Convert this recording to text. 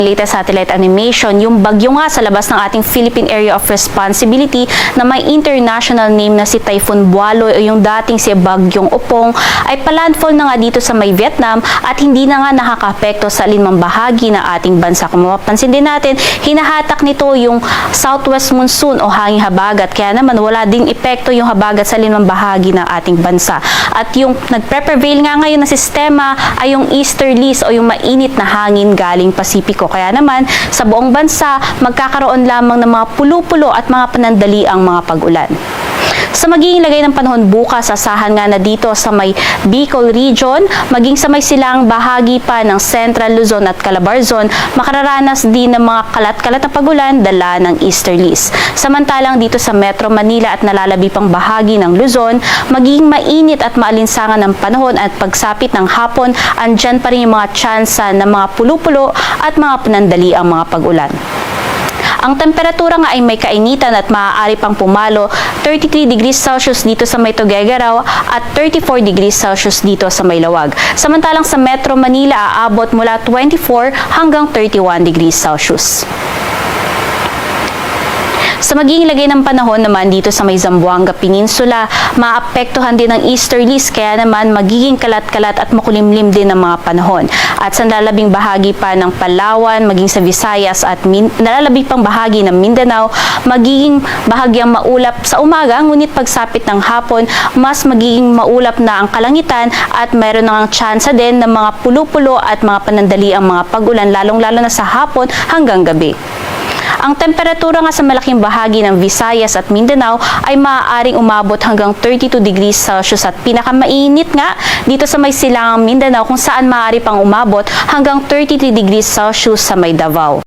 latest satellite animation, yung bagyo nga sa labas ng ating Philippine Area of Responsibility na may international name na si Typhoon Bualo o yung dating si Bagyong Upong ay palandfall na nga dito sa may Vietnam at hindi na nga nakakaapekto sa alinmang bahagi ng ating bansa. Kung mapapansin din natin, hinahatak nito yung southwest monsoon o hanging habagat, kaya naman wala ding epekto yung habagat sa alinmang bahagi ng ating bansa. At yung nagpre-prevail nga ngayon na sistema ay yung easterlies o yung mainit na hangin galing Pasipiko. Kaya naman, sa buong bansa, magkakaroon lamang ng mga pulo-pulo at mga panandaliang mga pag-ulan. Sa magiging lagay ng panahon bukas, asahan nga na dito sa may Bicol Region, maging sa may silang bahagi pa ng Central Luzon at Calabarzon, makararanas din ng mga kalat-kalat na pag-ulan dala ng easterlies. Samantalang dito sa Metro Manila at nalalabi pang bahagi ng Luzon, magiging mainit at maalinsangan ng panahon at pagsapit ng hapon, andyan pa rin yung mga tsansa ng mga pulo-pulo at mga panandaliang mga pag-ulan. Ang temperatura nga ay may kainitan at maaari pang pumalo 33 degrees Celsius dito sa may Tuguegarao at 34 degrees Celsius dito sa may Lawag. Samantalang sa Metro Manila aabot mula 24 hanggang 31 degrees Celsius. Sa magiging lagay ng panahon naman dito sa may Zamboanga Peninsula, maapektuhan din ng easterlies, kaya naman magiging kalat-kalat at makulimlim din ng mga panahon. At sa nalalabing bahagi pa ng Palawan, maging sa Visayas at nalalabing pang bahagi ng Mindanao, magiging bahagyang maulap sa umaga, ngunit pagsapit ng hapon, mas magiging maulap na ang kalangitan at mayroon nang tsansa din ng mga pulo-pulo at mga panandaliang mga pag-ulan, lalong-lalo na sa hapon hanggang gabi. Ang temperatura nga sa malaking bahagi ng Visayas at Mindanao ay maaaring umabot hanggang 32 degrees Celsius at pinakamainit nga dito sa may silangang Mindanao kung saan maaari pang umabot hanggang 33 degrees Celsius sa may Davao.